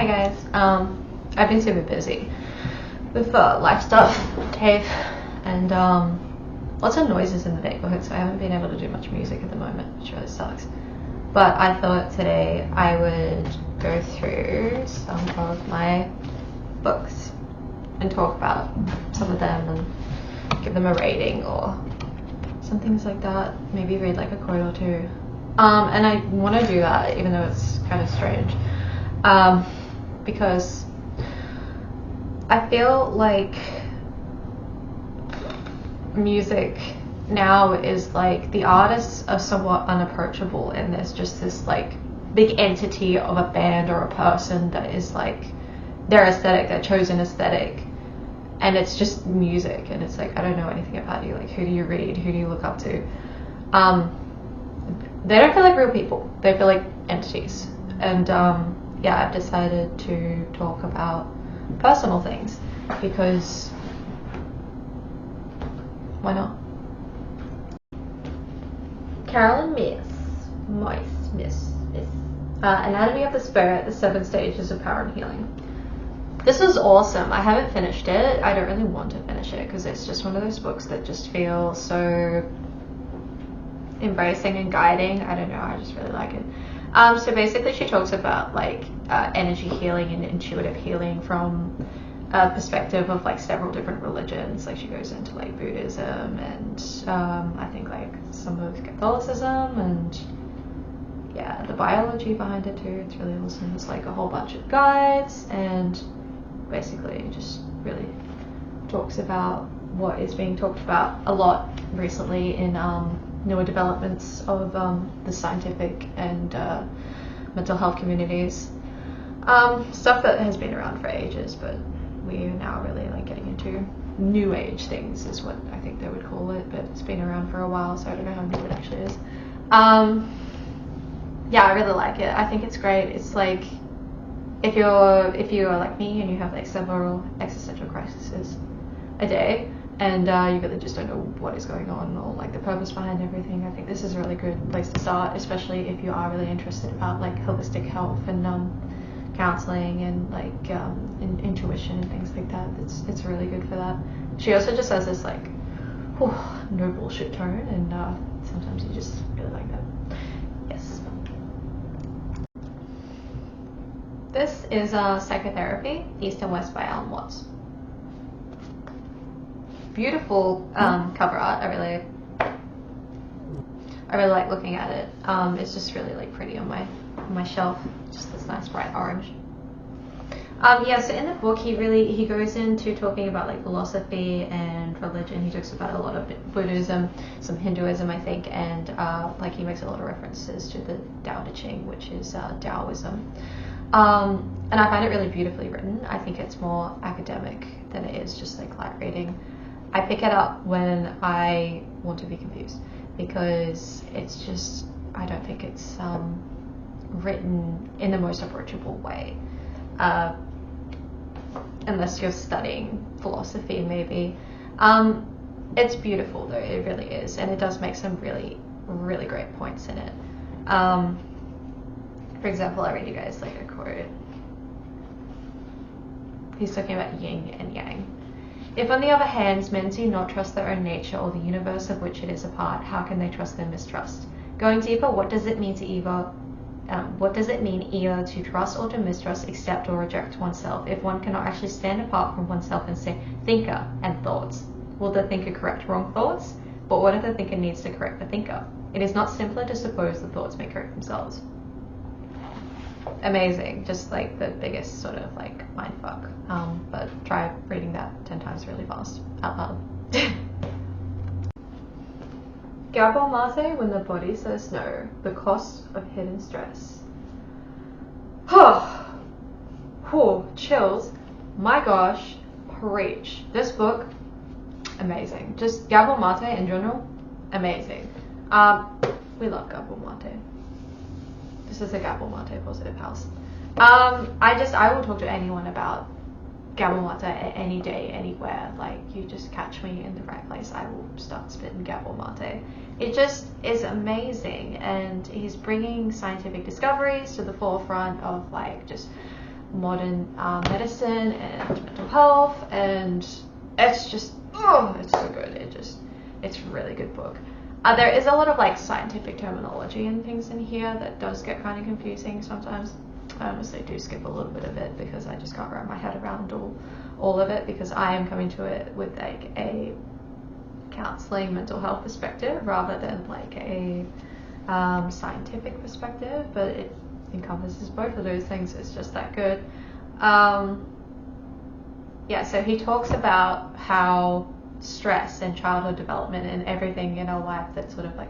Hi guys. I've been super busy with life stuff, TAFE, and lots of noises in the neighborhood, so I haven't been able to do much music at the moment, which really sucks. But I thought today I would go through some of my books and talk about some of them and give them a rating or some things like that. Maybe read like a quote or two. And I want to do that even though it's kind of strange. Because I feel like music now is like the artists are somewhat unapproachable, and there's just this like big entity of a band or a person that is like their aesthetic, their chosen aesthetic, and it's just music, and it's like I don't know anything about you. Like, who do you read? Who do you look up to? They don't feel like real people. They feel like entities. And yeah, I've decided to talk about personal things because why not? Carolyn Myss. Anatomy of the Spirit, the 7 Stages of Power and Healing. This was awesome. I haven't finished it. I don't really want to finish it because it's just one of those books that just feels so embracing and guiding. I don't know, I just really like it. So basically she talks about like energy healing and intuitive healing from a perspective of like several different religions. Like she goes into like Buddhism and I think like some of Catholicism and yeah, the biology behind it too. It's really awesome. It's like a whole bunch of guides and basically just really talks about what is being talked about a lot recently in newer developments of the scientific and mental health communities. Stuff that has been around for ages, but we are now really like getting into new age things is what I think they would call it, but it's been around for a while, so I don't know how new it actually is. Yeah, I really like it. I think it's great. It's like if you're like me and you have like several existential crises a day, and you really just don't know what is going on or like the purpose behind everything, I think this is a really good place to start, especially if you are really interested about like holistic health and counselling and like intuition and things like that. It's really good for that. She also just has this like no bullshit tone, and sometimes you just really like that. Yes. This is Psychotherapy, East and West by Alan Watts. Beautiful cover art. I really like looking at it. It's just really like pretty on my shelf. Just this nice bright orange. Yeah, so in the book he goes into talking about like philosophy and religion. He talks about a lot of Buddhism, some Hinduism I think, and like he makes a lot of references to the Tao Te Ching, which is Taoism. And I find it really beautifully written. I think it's more academic than it is just like light reading. I pick it up when I want to be confused because it's just, I don't think it's written in the most approachable way. Unless you're studying philosophy maybe. It's beautiful though, it really is. And it does make some really, really great points in it. For example, I'll read you guys like a quote. He's talking about yin and yang. If on the other hand, men do not trust their own nature or the universe of which it is a part, how can they trust their mistrust? Going deeper, what does it mean either to trust or to mistrust, accept or reject oneself, if one cannot actually stand apart from oneself and say thinker and thoughts? Will the thinker correct wrong thoughts? But what if the thinker needs to correct the thinker? It is not simpler to suppose the thoughts may correct themselves. Amazing, just like the biggest sort of like mindfuck. But try reading that 10 times really fast out loud. Gabor Maté, When the Body Says No, The Cost of Hidden Stress. Chills. My gosh, preach. This book, amazing. Just Gabor Maté in general, amazing. We love Gabor Maté. This is a Gabor Maté positive house. I will talk to anyone about Gabor Maté any day, anywhere. Like, you just catch me in the right place, I will start spitting Gabor Maté. It just is amazing, and he's bringing scientific discoveries to the forefront of like just modern medicine and mental health, and it's just, oh, it's so good. It's a really good book. There is a lot of like scientific terminology and things in here that does get kind of confusing sometimes. I honestly do skip a little bit of it because I just can't wrap my head around all of it, because I am coming to it with like a counselling mental health perspective rather than like a scientific perspective, but it encompasses both of those things. It's just that good. Yeah, so he talks about how stress and childhood development and everything in our life that sort of like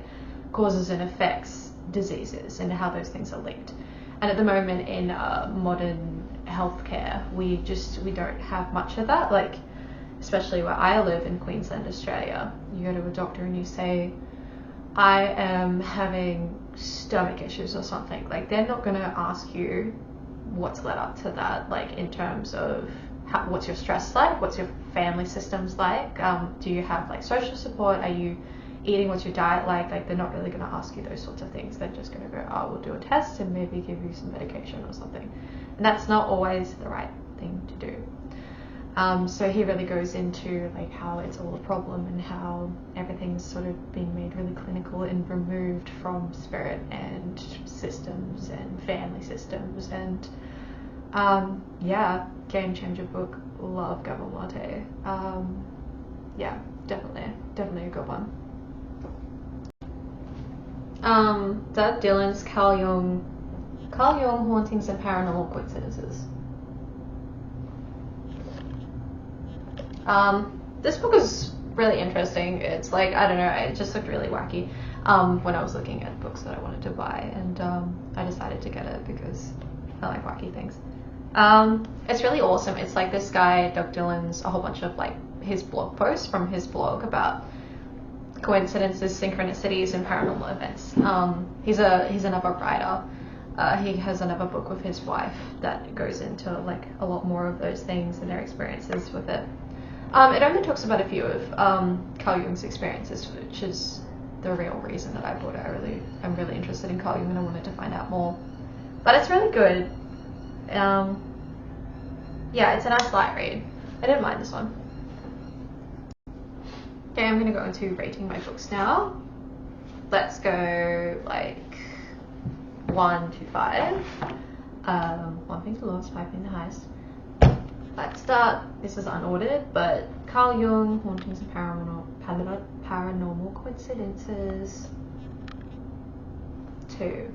causes and affects diseases and how those things are linked. And at the moment in modern healthcare, we don't have much of that. Like, especially where I live in Queensland, Australia, you go to a doctor and you say, I am having stomach issues or something. Like, they're not going to ask you what's led up to that, like in terms of what's your stress like, what's your family systems like, do you have like social support, are you eating, what's your diet like they're not really going to ask you those sorts of things. They're just going to go, oh, we'll do a test and maybe give you some medication or something. And that's not always the right thing to do. So he really goes into like how it's all a problem and how everything's sort of being made really clinical and removed from spirit and systems and family systems. And yeah, game changer book. Love Gabor Maté. Yeah, definitely a good one. Dillon's Carl Jung, Hauntings and Paranormal Coincidences. This book is really interesting. It's like, I don't know, it just looked really wacky when I was looking at books that I wanted to buy, and I decided to get it because I like wacky things. It's really awesome. It's like this guy, Doug Dillon's, a whole bunch of like his blog posts from his blog about coincidences, synchronicities, and paranormal events. He's another writer. He has another book with his wife that goes into like a lot more of those things and their experiences with it. It only talks about a few of Carl Jung's experiences, which is the real reason that I bought it. I'm really interested in Carl Jung and I wanted to find out more. But it's really good. Yeah, it's a nice light read. I didn't mind this one. Okay, I'm going to go into rating my books now. Let's go like 1 to 5. 1 being the lowest, 5 being the highest. Let's start. This is unordered, but Carl Jung, Hauntings and Paranormal Coincidences. 2.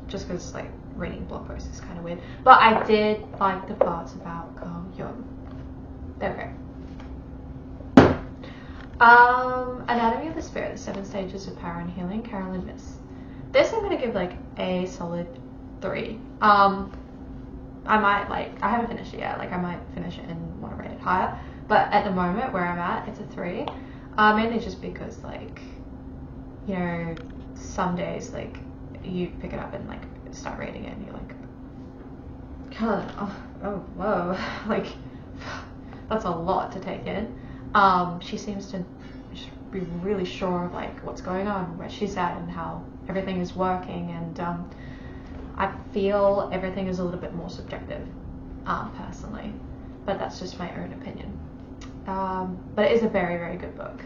Just because like reading blog posts is kind of weird, but I did like the parts about Carl Jung. There we go. Anatomy of the Spirit, the 7 Stages of Power and Healing, Carolyn Myss. This I'm going to give like a solid 3. I might I haven't finished it yet, like I might finish it and want to rate it higher, but at the moment where I'm at, it's a 3. Mainly just because like, you know, some days like you pick it up and like start reading it and you're like, oh whoa, like that's a lot to take in. She seems to be really sure of like what's going on, where she's at, and how everything is working, and I feel everything is a little bit more subjective, personally, but that's just my own opinion. But it is a very, very good book.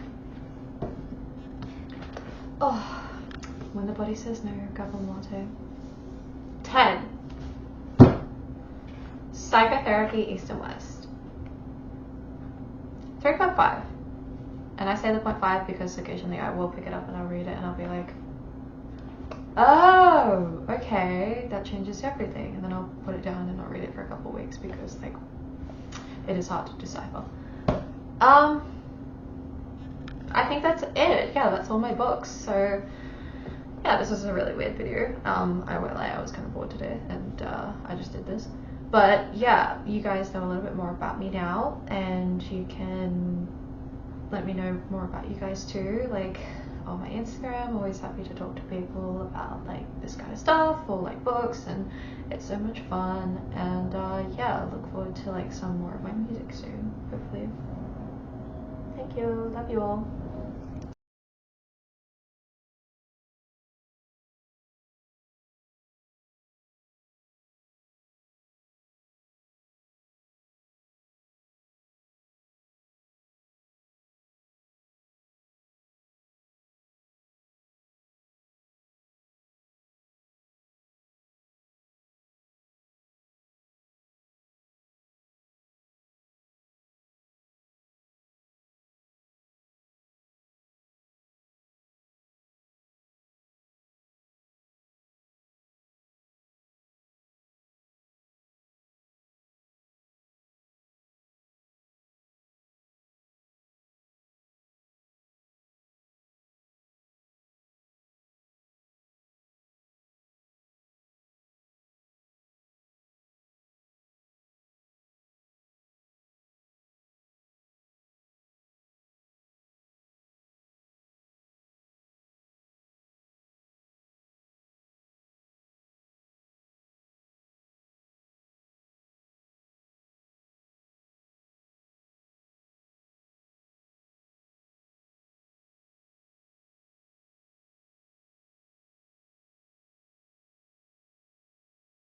Oh, When the Body Says No, Gabor Maté. 10. Psychotherapy, East and West. 3.5. And I say the 0.5 because occasionally I will pick it up and I'll read it and I'll be like, oh, okay, that changes everything. And then I'll put it down and I'll read it for a couple of weeks because like it is hard to decipher. I think that's it. Yeah, that's all my books. So yeah, this is a really weird video. I won't lie, I was kind of bored today and I just did this. But yeah, you guys know a little bit more about me now, and you can let me know more about you guys too, like on my Instagram. Always happy to talk to people about like this kind of stuff or like books, and it's so much fun. And yeah, I look forward to like some more of my music soon, hopefully. Thank you, love you all.